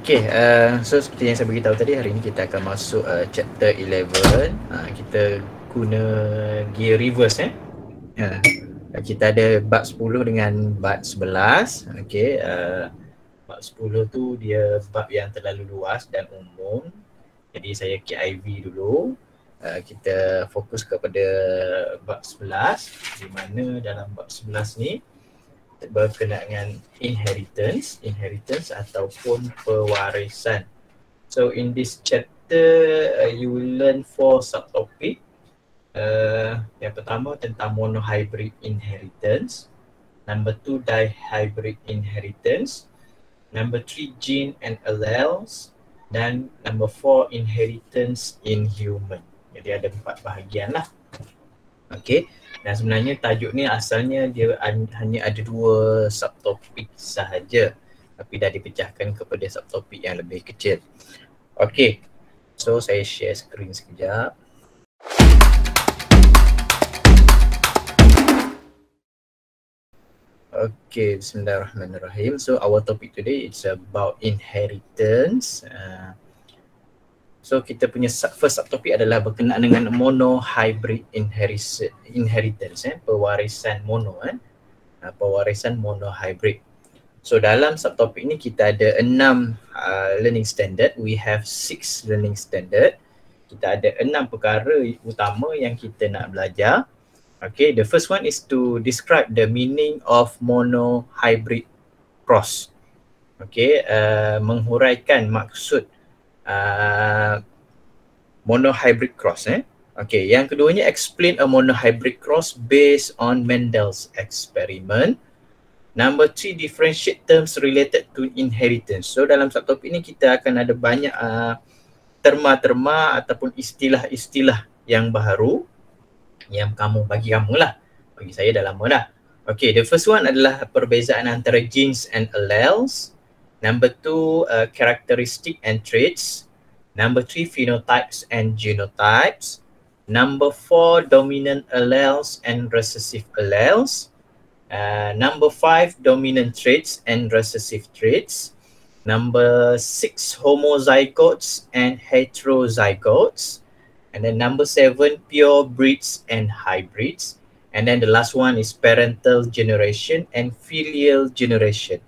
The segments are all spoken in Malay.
Okay, so seperti yang saya beritahu tadi, hari ini kita akan masuk chapter 11. Kita guna gear reverse kita ada bab 10 dengan bab 11. Okay, bab 10 tu dia bab yang terlalu luas dan umum. Jadi saya KIV dulu. Kita fokus kepada bab 11, di mana dalam bab 11 ni berkenaan dengan inheritance ataupun pewarisan. So in this chapter you will learn 4 subtopic. Yang pertama tentang monohybrid inheritance, number 2 dihybrid inheritance, number 3 gene and alleles, dan number 4 inheritance in human. Jadi ada 4 bahagian lah. Okay, dan sebenarnya tajuk ni asalnya dia hanya ada 2 subtopik sahaja, tapi dah dipecahkan kepada subtopik yang lebih kecil. Okay, so saya share screen sekejap. Okay, bismillahirrahmanirrahim. So our topic today is about inheritance. So kita punya first subtopik adalah berkenaan dengan monohybrid inheritance, pewarisan mono, pewarisan monohybrid. So dalam subtopik ni kita ada 6 learning standard. We have 6 learning standard. Kita ada 6 perkara utama yang kita nak belajar. Okay, the first one is to describe the meaning of monohybrid cross. Okay, menghuraikan maksud monohybrid cross. Okay, yang keduanya explain a monohybrid cross based on Mendel's experiment. Number 3, differentiate terms related to inheritance. So dalam subtopik ini kita akan ada banyak terma-terma ataupun istilah-istilah yang baru yang bagi kamu lah. Bagi saya dah lama dah. Okay, the first one adalah perbezaan antara genes and alleles. Number 2, characteristic and traits. Number 3, phenotypes and genotypes. Number 4, dominant alleles and recessive alleles. Number 5, dominant traits and recessive traits. Number 6, homozygotes and heterozygotes. And then number 7, pure breeds and hybrids. And then the last one is parental generation and filial generation.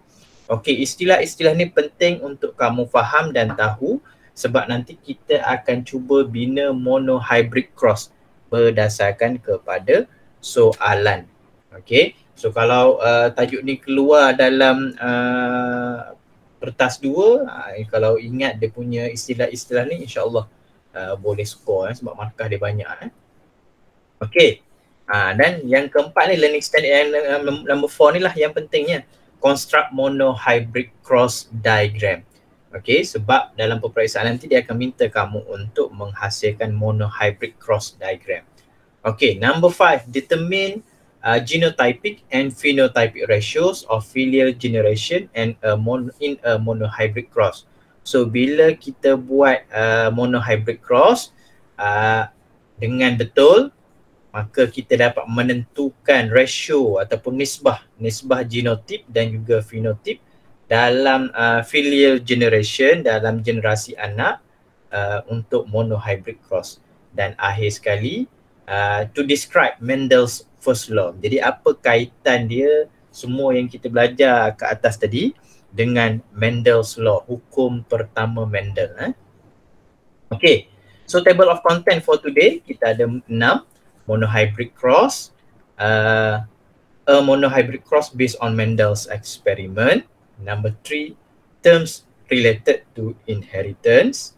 Okay, istilah-istilah ni penting untuk kamu faham dan tahu sebab nanti kita akan cuba bina monohybrid cross berdasarkan kepada soalan. Okay, so kalau tajuk ni keluar dalam kertas 2, kalau ingat dia punya istilah-istilah ni, insyaAllah boleh score sebab markah dia banyak. Okay, dan yang keempat ni learning standard yang number 4 ni lah yang pentingnya, construct monohybrid cross diagram. Okay, sebab dalam peperiksaan nanti dia akan minta kamu untuk menghasilkan monohybrid cross diagram. Okay, number 5, determine genotypic and phenotypic ratios of filial generation and in a monohybrid cross. So bila kita buat monohybrid cross dengan betul, maka kita dapat menentukan ratio ataupun nisbah genotip dan juga fenotip dalam filial generation, dalam generasi anak untuk monohybrid cross. Dan akhir sekali, to describe Mendel's first law. Jadi apa kaitan dia semua yang kita belajar ke atas tadi dengan Mendel's law, hukum pertama Mendel. Okay, so table of content for today kita ada 6. Monohybrid cross, a monohybrid cross based on Mendel's experiment. Number 3, terms related to inheritance,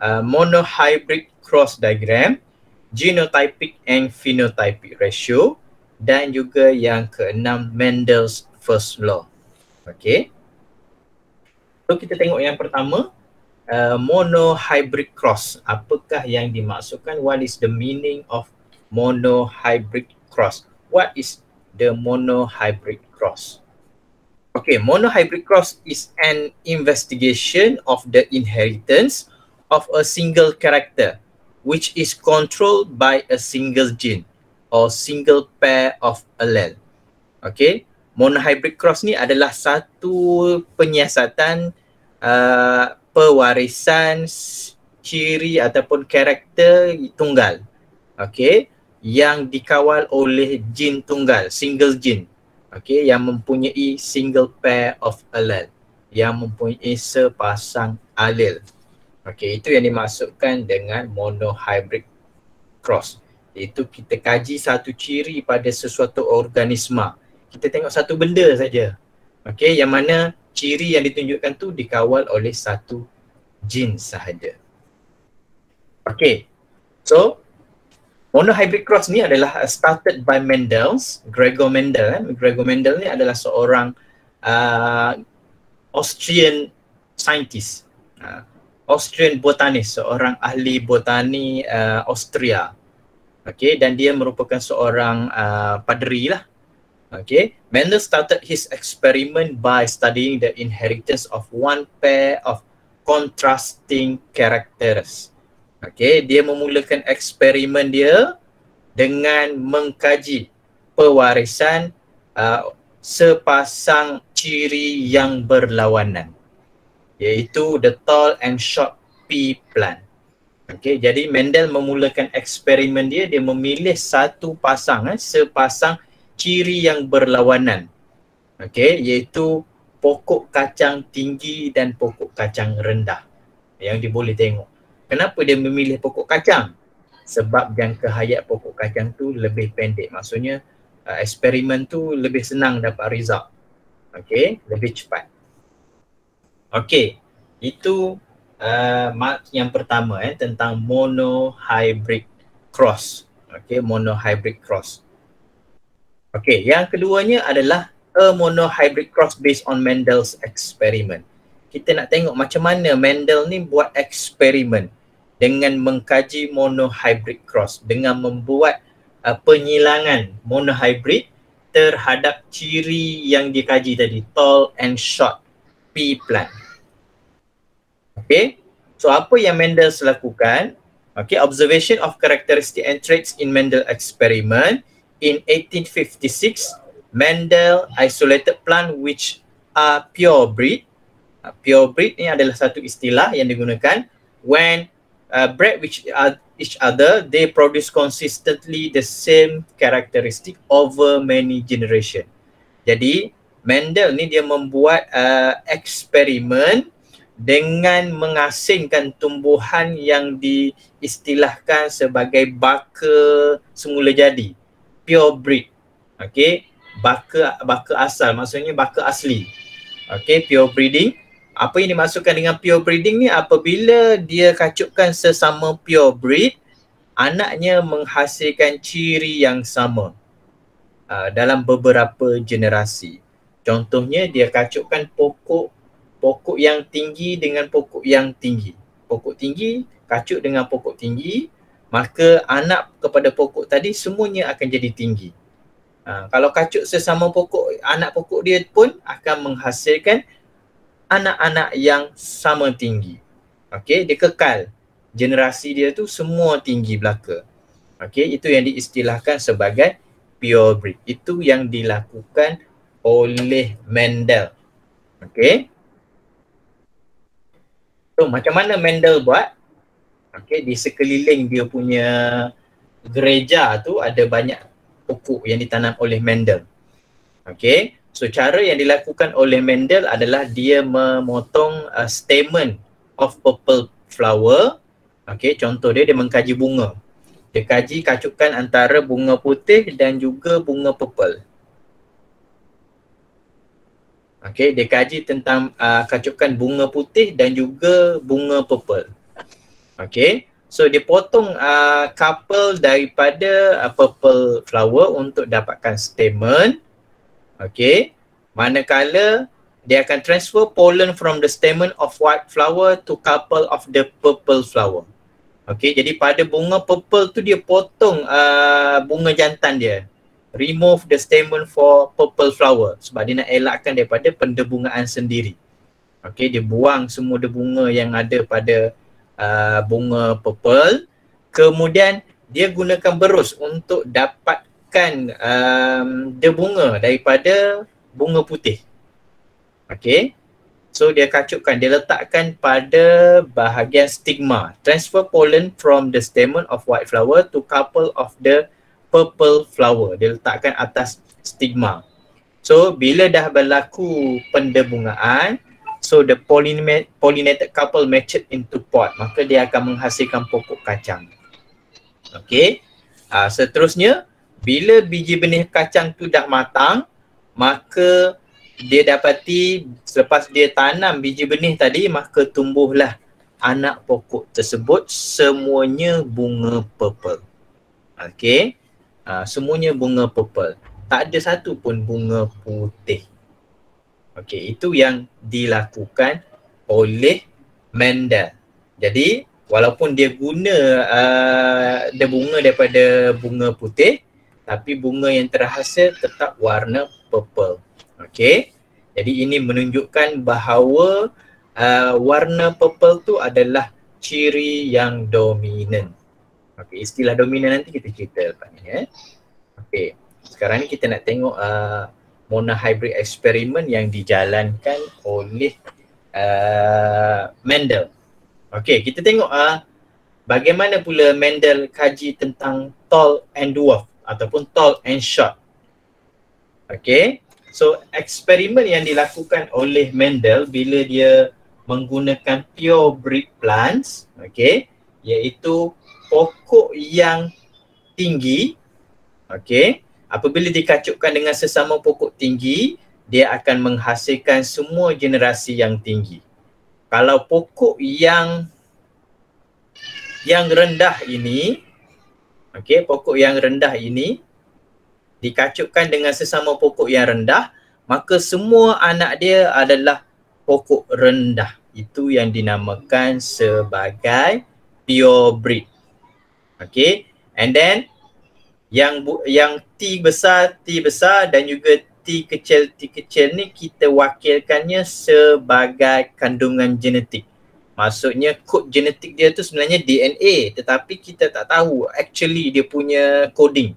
monohybrid cross diagram, genotypic and phenotypic ratio, dan juga yang ke-6, Mendel's first law. Okay, so kita tengok yang pertama, monohybrid cross. Apakah yang dimaksudkan? What is the meaning of monohybrid cross? What is the monohybrid cross? Okay, monohybrid cross is an investigation of the inheritance of a single character which is controlled by a single gene or single pair of allele. Okay, monohybrid cross ni adalah satu penyiasatan pewarisan ciri ataupun karakter tunggal. Okey, yang dikawal oleh jin tunggal, single gene. Okey, yang mempunyai single pair of allele, yang mempunyai sepasang alel. Okey, itu yang dimaksudkan dengan monohybrid cross. Iaitu kita kaji satu ciri pada sesuatu organisma. Kita tengok satu benda saja. Okey, yang mana ciri yang ditunjukkan tu dikawal oleh satu jin sahaja. Okey. So, monohybrid cross ni adalah started by Gregor Mendel. Gregor Mendel ni adalah seorang Austrian scientist. Austrian botanis, seorang ahli botani Austria. Okay, dan dia merupakan seorang paderi lah. Okay, Mendel started his experiment by studying the inheritance of one pair of contrasting characters. Okay, dia memulakan eksperimen dia dengan mengkaji pewarisan sepasang ciri yang berlawanan, iaitu the tall and short pea plant. Okay, jadi Mendel memulakan eksperimen dia, dia memilih satu pasang, sepasang ciri yang berlawanan. Okay, iaitu pokok kacang tinggi dan pokok kacang rendah yang dia boleh tengok. Kenapa dia memilih pokok kacang? Sebab jangka hayat pokok kacang tu lebih pendek. Maksudnya eksperimen tu lebih senang dapat result. Okay, lebih cepat. Okay, itu yang pertama tentang monohybrid cross. Okay, monohybrid cross. Okay, yang keduanya adalah a monohybrid cross based on Mendel's experiment. Kita nak tengok macam mana Mendel ni buat eksperimen dengan mengkaji monohybrid cross, dengan membuat penyilangan monohybrid terhadap ciri yang dikaji tadi, tall and short pea plant. Okay, so apa yang Mendel lakukan? Okay, observation of characteristic and traits in Mendel experiment. In 1856, Mendel isolated plant which are pure breed. Pure breed ni adalah satu istilah yang digunakan when bred with each other, they produce consistently the same characteristic over many generation. Jadi Mendel ni dia membuat eksperimen dengan mengasingkan tumbuhan yang diistilahkan sebagai baka semula jadi, pure breed. Okay, baka asal, maksudnya baka asli. Okay, pure breeding. Apa yang dimaksudkan dengan pure breeding ni? Apabila dia kacukkan sesama pure breed, anaknya menghasilkan ciri yang sama dalam beberapa generasi. Contohnya dia kacukkan pokok yang tinggi dengan pokok yang tinggi. Pokok tinggi kacuk dengan pokok tinggi, maka anak kepada pokok tadi semuanya akan jadi tinggi. Kalau kacuk sesama pokok, anak pokok dia pun akan menghasilkan anak-anak yang sama tinggi. Okey, dia kekal. Generasi dia tu semua tinggi belaka. Okey, itu yang diistilahkan sebagai pure breed. Itu yang dilakukan oleh Mendel. Okey. So, macam mana Mendel buat? Okey, di sekeliling dia punya gereja tu ada banyak pokok yang ditanam oleh Mendel. Okey. So cara yang dilakukan oleh Mendel adalah dia memotong stamen of purple flower. Okey, contoh dia mengkaji bunga. Dia kaji kacukan antara bunga putih dan juga bunga purple. Okey, dia kaji tentang kacukan bunga putih dan juga bunga purple. Okey, so dia potong couple daripada purple flower untuk dapatkan stamen. Okay, manakala dia akan transfer pollen from the stamen of white flower to couple of the purple flower. Okay, jadi pada bunga purple tu dia potong bunga jantan dia. Remove the stamen for purple flower sebab dia nak elakkan daripada pendebungaan sendiri. Okay, dia buang semua debunga yang ada pada bunga purple. Kemudian dia gunakan berus untuk dapat debunga daripada bunga putih. Okey. So dia kacupkan, dia letakkan pada bahagian stigma. Transfer pollen from the stamen of white flower to couple of the purple flower. Dia letakkan atas stigma. So bila dah berlaku pendebungaan, so the pollinated couple matured into pod, maka dia akan menghasilkan pokok kacang. Okey. Seterusnya, bila biji benih kacang tu dah matang, maka dia dapati selepas dia tanam biji benih tadi, maka tumbuhlah anak pokok tersebut, semuanya bunga purple. Okey. Semuanya bunga purple. Tak ada satu pun bunga putih. Okey, itu yang dilakukan oleh Mendel. Jadi walaupun dia guna dia bunga daripada bunga putih, tapi bunga yang terhasil tetap warna purple. Okey. Jadi ini menunjukkan bahawa warna purple tu adalah ciri yang dominan. Okey, istilah dominan nanti kita cerita lepas ni ya. Okey. Sekarang ni kita nak tengok monohybrid eksperimen yang dijalankan oleh Mendel. Okey, kita tengok bagaimana pula Mendel kaji tentang tall and dwarf ataupun tall and short. Okey. So eksperimen yang dilakukan oleh Mendel bila dia menggunakan pure breed plants, okey, iaitu pokok yang tinggi, okey, apabila dikacupkan dengan sesama pokok tinggi, dia akan menghasilkan semua generasi yang tinggi. Kalau pokok yang rendah ini, okey, pokok yang rendah ini dikacupkan dengan sesama pokok yang rendah, maka semua anak dia adalah pokok rendah. Itu yang dinamakan sebagai pure breed. Okay, and then yang T besar dan juga T kecil ni kita wakilkannya sebagai kandungan genetik. Maksudnya kod genetik dia tu sebenarnya DNA, tetapi kita tak tahu actually dia punya coding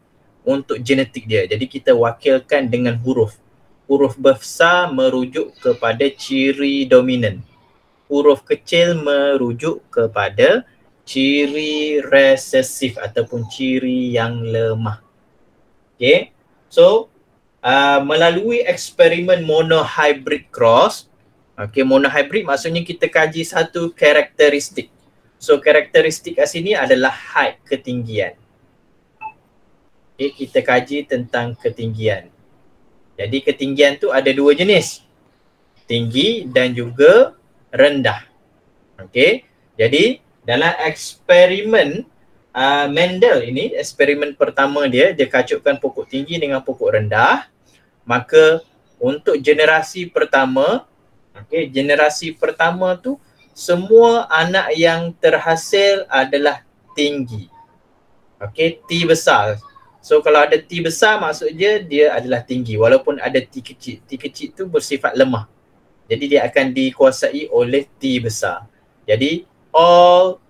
untuk genetik dia. Jadi kita wakilkan dengan huruf. Huruf besar merujuk kepada ciri dominan. Huruf kecil merujuk kepada ciri resesif ataupun ciri yang lemah. Okay. So melalui eksperimen monohybrid cross, okay, monohybrid maksudnya kita kaji satu karakteristik. So karakteristik kat sini adalah height, ketinggian. Okay, kita kaji tentang ketinggian. Jadi ketinggian tu ada dua jenis, tinggi dan juga rendah. Okay, jadi dalam eksperimen Mendel ini, eksperimen pertama dia kacupkan pokok tinggi dengan pokok rendah. Maka untuk generasi pertama, okay, generasi pertama tu semua anak yang terhasil adalah tinggi. Okay, T besar. So kalau ada T besar maksudnya dia adalah tinggi, walaupun ada T kecil. T kecil tu bersifat lemah. Jadi dia akan dikuasai oleh T besar. Jadi all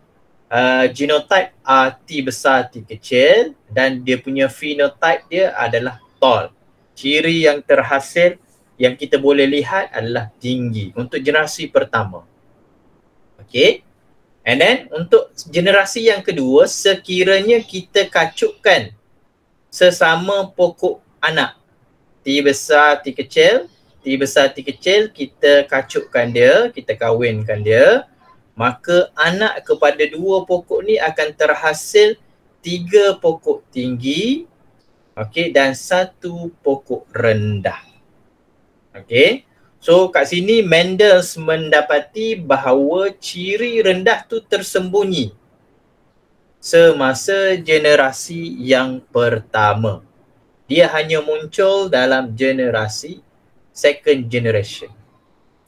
genotype T besar, T kecil, dan dia punya phenotype dia adalah tall. Ciri yang terhasil yang kita boleh lihat adalah tinggi untuk generasi pertama. Okay. And then untuk generasi yang kedua, sekiranya kita kacupkan sesama pokok anak, T besar, T kecil, T besar, T kecil, kita kacupkan dia, kita kahwinkan dia, maka anak kepada dua pokok ni akan terhasil 3 pokok tinggi, okey, dan 1 pokok rendah. Okey. So kat sini Mendel mendapati bahawa ciri rendah tu tersembunyi semasa generasi yang pertama. Dia hanya muncul dalam generasi second generation,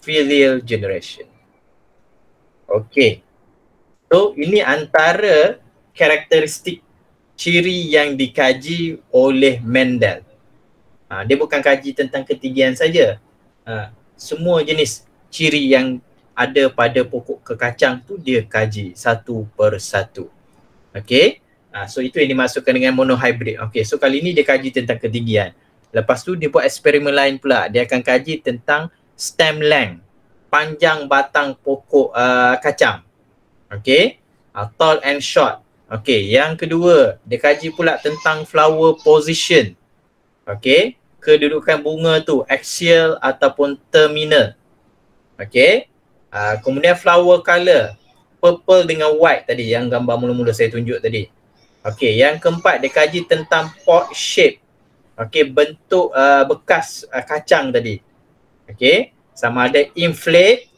filial generation. Okey. So ini antara karakteristik ciri yang dikaji oleh Mendel. Dia bukan kaji tentang ketinggian saja. Semua jenis ciri yang ada pada pokok kekacang tu dia kaji satu persatu. Okey. So itu yang dimasukkan dengan monohybrid. Okey, so kali ni dia kaji tentang ketinggian. Lepas tu dia buat eksperimen lain pula. Dia akan kaji tentang stem length. panjang batang pokok kacang. Okay, tall and short. Okay, yang kedua, dia kaji pula tentang flower position. Okay, kedudukan bunga tu axial ataupun terminal. Okay, kemudian flower color, purple dengan white tadi yang gambar mula-mula saya tunjuk tadi. Okay, yang keempat, dia kaji tentang pot shape. Okay, bentuk bekas kacang tadi. Okay, sama ada inflate,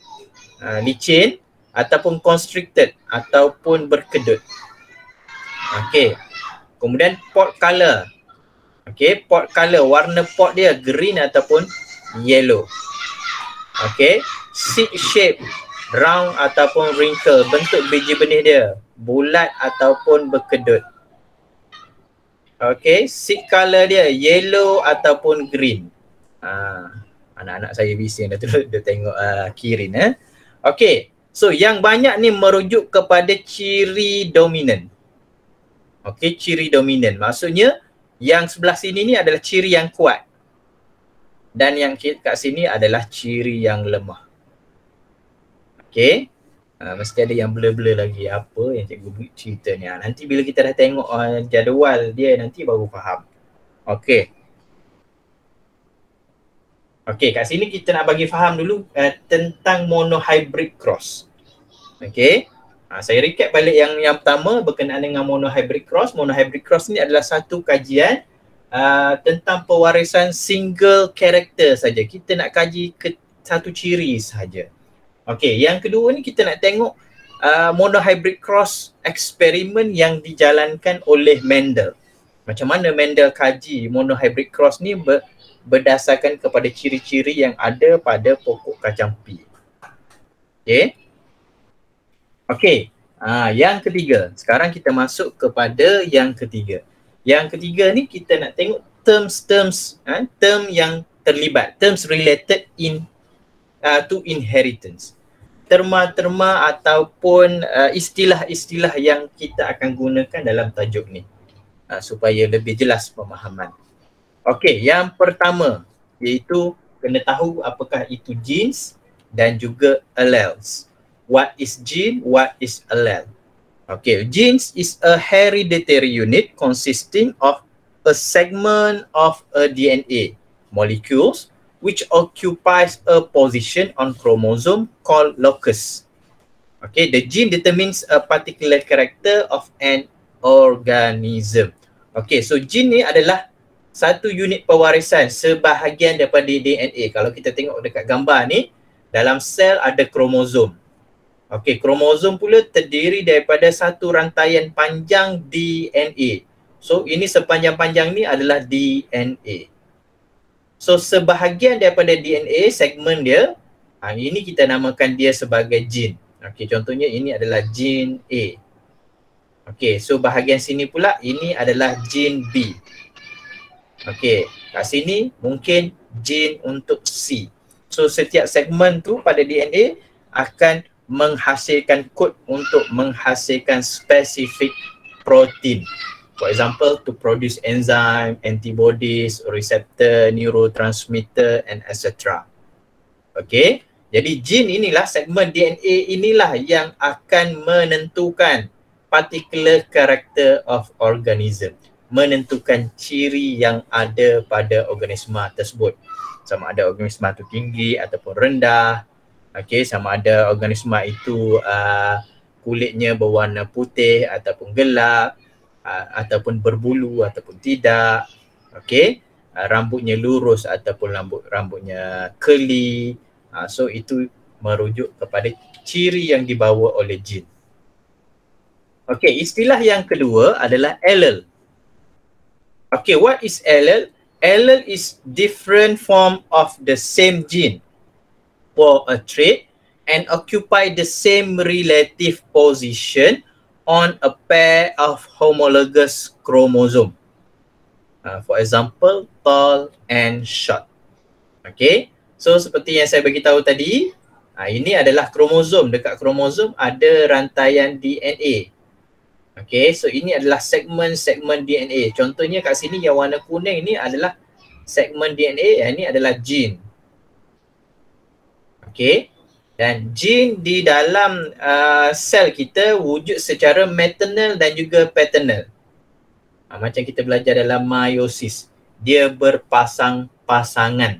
licin, ataupun constricted ataupun berkedut. Okay, kemudian pot color. Okay, pot color, warna pot dia green ataupun yellow. Okay, seed shape, round ataupun wrinkle, bentuk biji benih dia bulat ataupun berkedut. Okay, seed color dia yellow ataupun green. Anak-anak saya bising dah tu dia tengok kirin. Okay, so yang banyak ni merujuk kepada ciri dominan. Okay, ciri dominan. Maksudnya yang sebelah sini ni adalah ciri yang kuat. Dan yang kat sini adalah ciri yang lemah. Okay. Mesti ada yang blur-blur lagi. Apa yang cikgu cerita ni. Nanti bila kita dah tengok jadual dia nanti baru faham. Okay. Okay, kat sini kita nak bagi faham dulu tentang monohybrid cross. Okay. Saya recap balik yang pertama berkenaan dengan monohybrid cross. Monohybrid cross ni adalah satu kajian tentang pewarisan single character saja. Kita nak kaji satu ciri saja. Okey, yang kedua ni kita nak tengok monohybrid cross eksperimen yang dijalankan oleh Mendel. Macam mana Mendel kaji monohybrid cross ni berdasarkan kepada ciri-ciri yang ada pada pokok kacang pea. Okey. Okey, yang ketiga. Sekarang kita masuk kepada yang ketiga. Yang ketiga ni kita nak tengok term yang terlibat, terms related to inheritance. Terma-terma ataupun istilah-istilah yang kita akan gunakan dalam tajuk ni supaya lebih jelas pemahaman. Okey, yang pertama iaitu kena tahu apakah itu genes dan juga alleles. What is gene? What is allele? Okay, genes is a hereditary unit consisting of a segment of a DNA molecules which occupies a position on chromosome called locus. Okay, the gene determines a particular character of an organism. Okay, so gene ni adalah satu unit pewarisan sebahagian daripada DNA. Kalau kita tengok dekat gambar ni, dalam sel ada kromosom. Okey, kromosom pula terdiri daripada satu rantaian panjang DNA. So ini sepanjang-panjang ni adalah DNA. So sebahagian daripada DNA segmen dia, ini kita namakan dia sebagai gene. Okey, contohnya ini adalah gene A. Okey, so bahagian sini pula ini adalah gene B. Okey, kat sini mungkin gene untuk C. So setiap segmen tu pada DNA akan menghasilkan kod untuk menghasilkan spesifik protein. For example, to produce enzyme, antibodies, receptor, neurotransmitter and etc. Okay, jadi gene inilah, segmen DNA inilah yang akan menentukan particular character of organism, menentukan ciri yang ada pada organisma tersebut. Sama ada organisma itu tinggi ataupun rendah. Okey, sama ada organisma itu kulitnya berwarna putih ataupun gelap, ataupun berbulu ataupun tidak. Okey, rambutnya lurus ataupun rambutnya curly. So itu merujuk kepada ciri yang dibawa oleh gene. Okey, istilah yang kedua adalah allele. Okay, what is allele? Allele is different form of the same gene for a trait and occupy the same relative position on a pair of homologous chromosome. For example, tall and short. Okay, so seperti yang saya bagi tahu tadi, ini adalah kromosom. Dekat kromosom ada rantaian DNA. Okay, so ini adalah segmen-segmen DNA. Contohnya kat sini yang warna kuning ni adalah segmen DNA, yang ini adalah gene. Okay, Dan gene di dalam sel kita wujud secara maternal dan juga paternal. Macam kita belajar dalam meiosis, dia berpasang-pasangan.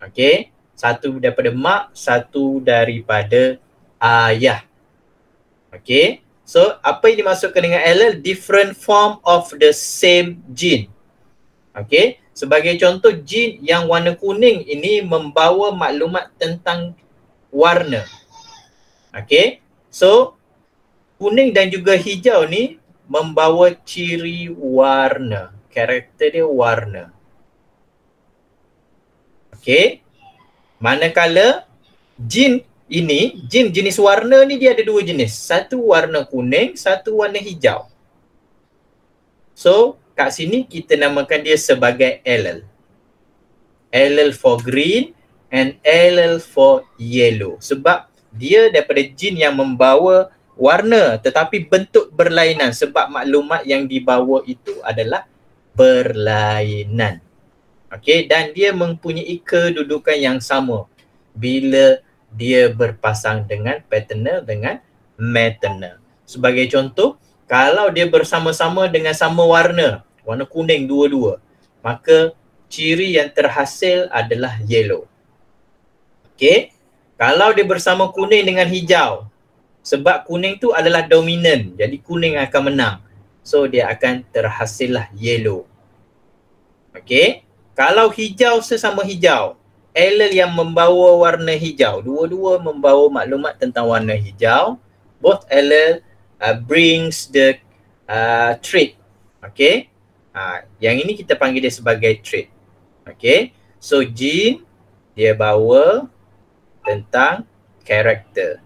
Okey, satu daripada mak, satu daripada ayah. Okey, so apa yang dimaksudkan dengan allele? Different form of the same gene. Okey, sebagai contoh, gene yang warna kuning ini membawa maklumat tentang warna. Okey, so kuning dan juga hijau ni membawa ciri warna, karakter dia warna. Okey, manakala jin ini, jin jenis warna ni dia ada dua jenis. Satu warna kuning, satu warna hijau. So kat sini kita namakan dia sebagai allele. Allele for green and allele for yellow. Sebab dia daripada jin yang membawa warna tetapi bentuk berlainan, sebab maklumat yang dibawa itu adalah berlainan. Okey, dan dia mempunyai kedudukan yang sama bila dia berpasang dengan paternal dengan maternal. Sebagai contoh, kalau dia bersama-sama dengan sama warna, warna kuning dua-dua, maka ciri yang terhasil adalah yellow. Okey, kalau dia bersama kuning dengan hijau, sebab kuning tu adalah dominan, jadi kuning akan menang. So dia akan terhasillah yellow. Okey, kalau hijau sesama hijau, allele yang membawa warna hijau, dua-dua membawa maklumat tentang warna hijau, both allele brings the trait. Okey, yang ini kita panggil dia sebagai trait. Okey, so gene dia bawa tentang karakter.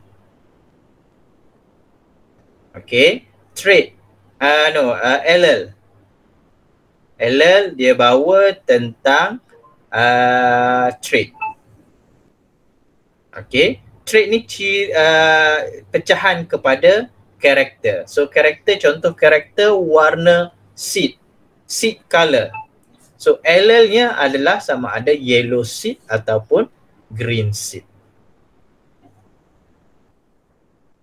Okey, trait, allele. Allele dia bawa tentang trait. Okey, trait ni pecahan kepada karakter. So karakter, contoh karakter warna seed, seed color. So allele-nya adalah sama ada yellow seed ataupun green seed.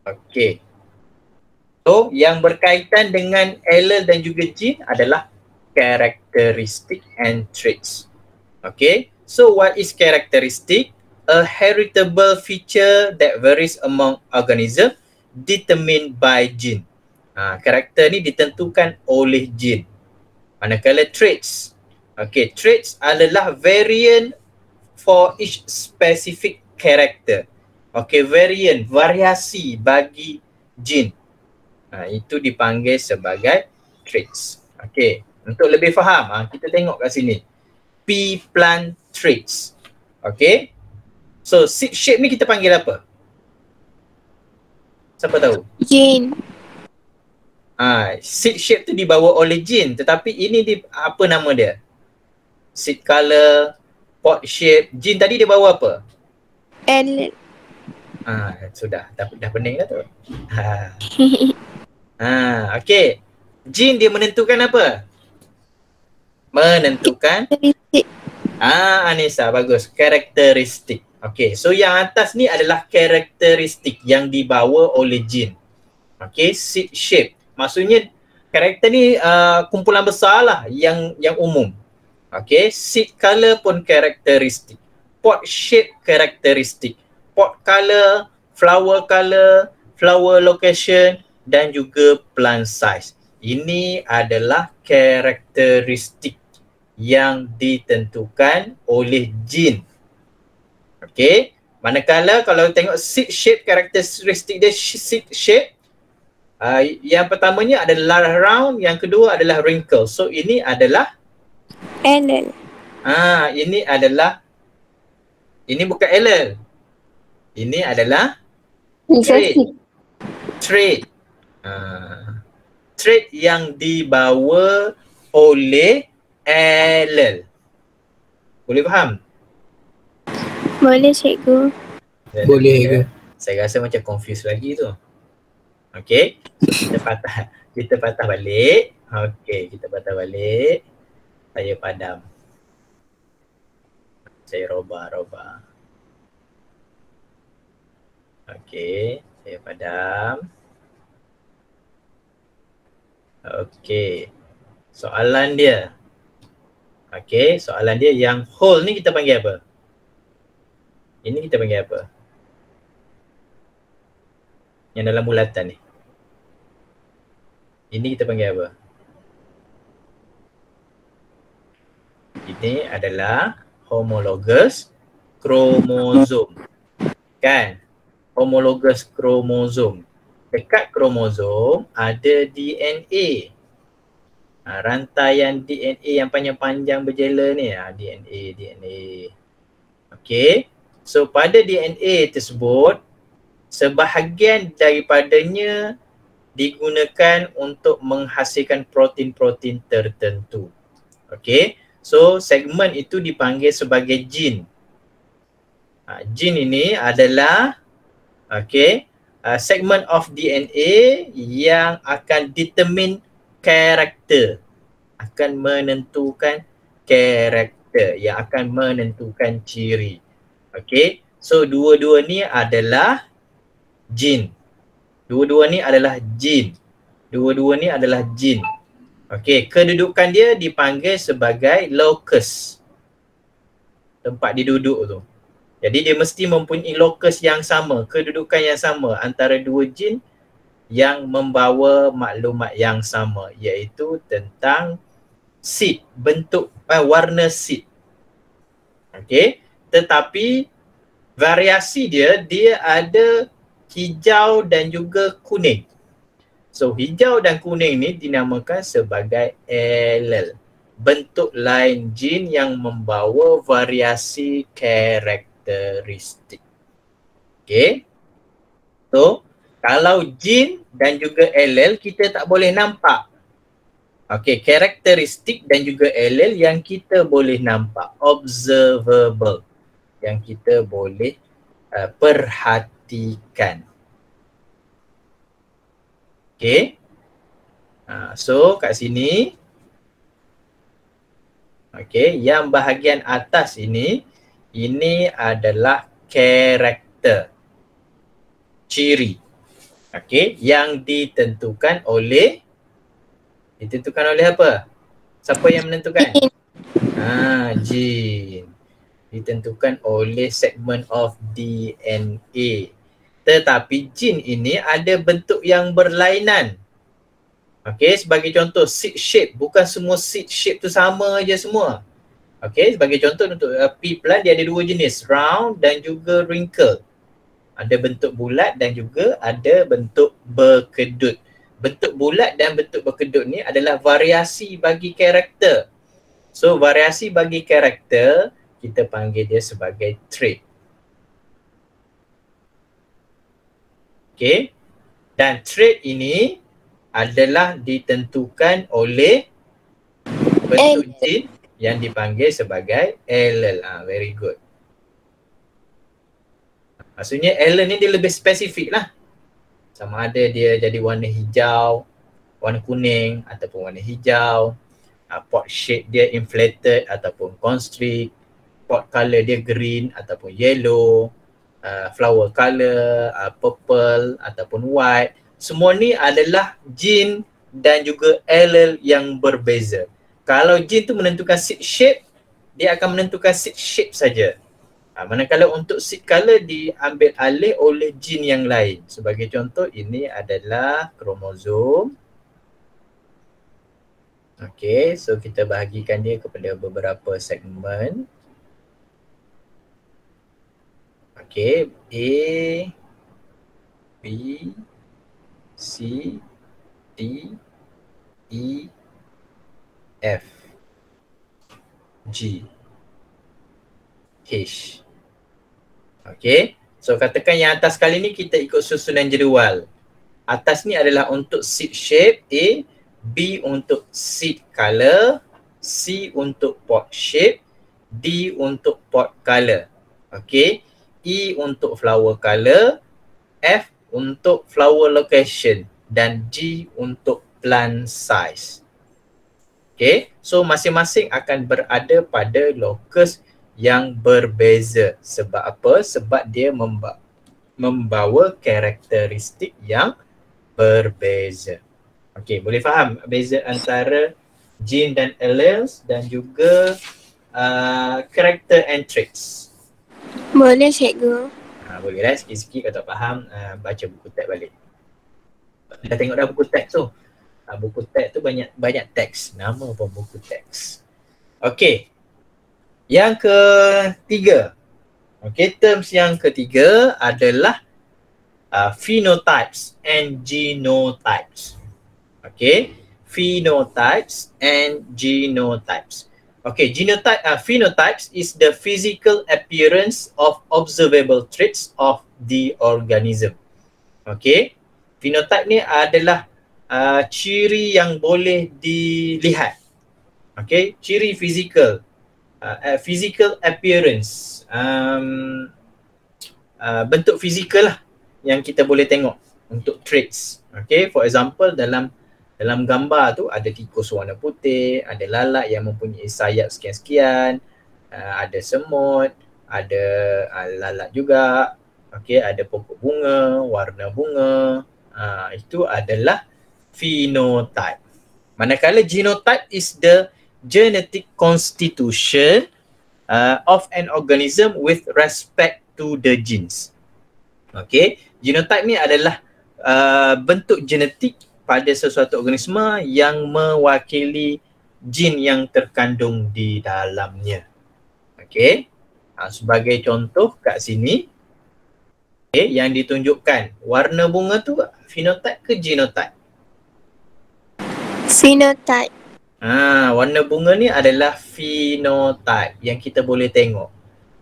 Okey. So yang berkaitan dengan allele dan juga gene adalah characteristic and traits. Okay, so what is characteristic? A heritable feature that varies among organism determined by gene. Karakter ni ditentukan oleh gene. Manakala traits, okay, traits adalah variant for each specific character. Okay, variant, variasi bagi gene. Itu dipanggil sebagai traits. Okay, untuk lebih faham, kita tengok kat sini. Pea plant traits. Okay, so seed shape ni kita panggil apa? Siapa tahu? Gene. Seed shape tu dibawa oleh gene, tetapi ini apa nama dia? Seed color, pod shape. Gene tadi dia bawa apa? Allele. Sudah, dah pening dah tu. Okay. Gene dia menentukan apa? Menentukan Karakteristik. Anissa, bagus. Karakteristik. Okay, so yang atas ni adalah karakteristik yang dibawa oleh gene. Okay, seed shape. Maksudnya karakter ni kumpulan besar lah yang umum. Okay, seed color pun karakteristik. Pod shape karakteristik. Pot color, flower location dan juga plant size. Ini adalah karakteristik yang ditentukan oleh gene. Okey, manakala kalau tengok seed shape, karakteristik dia seed shape, yang pertamanya adalah round, yang kedua adalah wrinkle. So ini adalah Allele. ini bukan allele. Ini adalah trait. Trait. Trait yang dibawa oleh allele. Boleh faham? Boleh cikgu. Boleh ke? Saya rasa macam confused lagi tu. Okey. Kita patah balik. Okey, kita patah balik. Saya padam. Saya robah. Okey, saya padam. Okey. Soalan dia. Okey, soalan dia yang whole ni kita panggil apa? Ini kita panggil apa? Yang dalam bulatan ni. Ini kita panggil apa? Ini adalah homologous kromosom. Kan? Homologous kromosom. Dekat kromosom ada DNA. Rantaian DNA yang panjang-panjang berjela ni. DNA. Okey. So pada DNA tersebut, sebahagian daripadanya digunakan untuk menghasilkan protein-protein tertentu. Okey. So segmen itu dipanggil sebagai gene. Gene ini adalah segmen of DNA yang akan determine karakter, akan menentukan karakter, yang akan menentukan ciri. Okey. So dua-dua ni adalah gene. Dua-dua ni adalah gene. Okey, kedudukan dia dipanggil sebagai locus. Tempat dia duduk tu. Jadi dia mesti mempunyai locus yang sama, kedudukan yang sama antara dua gene yang membawa maklumat yang sama, iaitu tentang seed, bentuk warna seed. Okey, tetapi variasi dia ada hijau dan juga kuning. So hijau dan kuning ni dinamakan sebagai allele, bentuk lain gene yang membawa variasi karakteristik. Okey. So kalau gene dan juga allele kita tak boleh nampak. Okey, karakteristik dan juga allele yang kita boleh nampak, observable, yang kita boleh perhatikan. Okay. So kat sini, okay, yang bahagian atas ini adalah karakter, ciri, okay, yang ditentukan oleh apa? Siapa yang menentukan? Gene. Ditentukan oleh segmen of DNA. Tetapi gene ini ada bentuk yang berlainan. Okey, sebagai contoh seed shape, bukan semua seed shape tu sama je semua. Okey, sebagai contoh untuk pea plant dia ada dua jenis, round dan juga wrinkle. Ada bentuk bulat dan juga ada bentuk berkedut. Bentuk bulat dan bentuk berkedut ni adalah variasi bagi karakter. So variasi bagi karakter kita panggil dia sebagai trait. Okay. Dan trait ini adalah ditentukan oleh bentuk gene yang dipanggil sebagai allele. Very good. Maksudnya allele ni dia lebih spesifik lah. Sama ada dia jadi warna hijau, warna kuning ataupun warna hijau. Pot shape dia inflated ataupun constrict. Pot color dia green ataupun yellow. Flower color, purple ataupun white. Semua ni adalah gene dan juga allele yang berbeza. Kalau gene tu menentukan seed shape, dia akan menentukan seed shape saja. Manakala untuk seed color diambil alih oleh gene yang lain. Sebagai contoh, ini adalah kromosom. Okey, so kita bahagikan dia kepada beberapa segmen. Okay, A, B, C, D, E, F, G, H. Okay, so katakan yang atas kali ni kita ikut susunan jadual. Atas ni adalah untuk seed shape A, B untuk seed color, C untuk pot shape, D untuk pot color. Okay. E untuk flower color, F untuk flower location dan G untuk plant size. Okay, so masing-masing akan berada pada locus yang berbeza. Sebab apa? Sebab dia membawa karakteristik yang berbeza. Okey, boleh faham beza antara gene dan alleles dan juga character and traits? Boleh cikgu. Boleh lah, sikit-sikit kalau tak faham baca buku teks balik. Dah tengok dah buku teks tu. Buku teks tu banyak teks, nama pun buku teks. Okey. Yang ketiga. Okey, terms yang ketiga adalah phenotypes and genotypes. Okay, phenotypes and genotypes. Okay, phenotypes is the physical appearance of observable traits of the organism. Okay, phenotype ni adalah ciri yang boleh dilihat. Okay, ciri physical, physical appearance, bentuk fizikal lah yang kita boleh tengok untuk traits. Okay, for example dalam gambar tu ada tikus warna putih, ada lalat yang mempunyai sayap sekian-sekian, ada semut, ada lalat juga. Okay, ada pokok bunga, warna bunga. Itu adalah phenotype. Manakala genotype is the genetic constitution of an organism with respect to the genes. Okay, genotype ni adalah bentuk genetik pada sesuatu organisme yang mewakili jin yang terkandung di dalamnya. Okay, sebagai contoh kat sini, okay, yang ditunjukkan warna bunga tu phenotype ke genotype? Phenotype. Warna bunga ni adalah phenotype yang kita boleh tengok.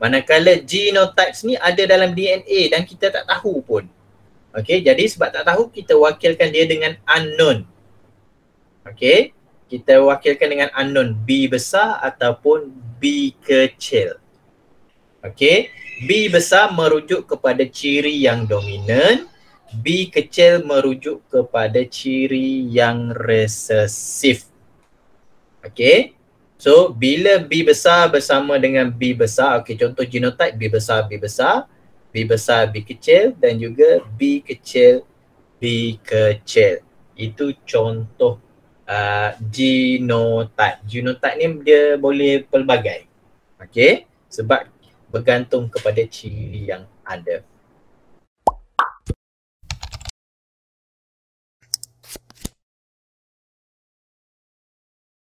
Manakala genotypes ni ada dalam DNA dan kita tak tahu pun. Okay, jadi sebab tak tahu kita wakilkan dia dengan unknown. Okay, kita wakilkan dengan unknown, B besar ataupun B kecil. Okay, B besar merujuk kepada ciri yang dominan, B kecil merujuk kepada ciri yang resesif. Okay, so bila B besar bersama dengan B besar, okay, contoh genotype B besar, B besar, B besar, B kecil dan juga B kecil, B kecil. Itu contoh genotype. Genotype ni dia boleh pelbagai. Okay, sebab bergantung kepada ciri yang ada.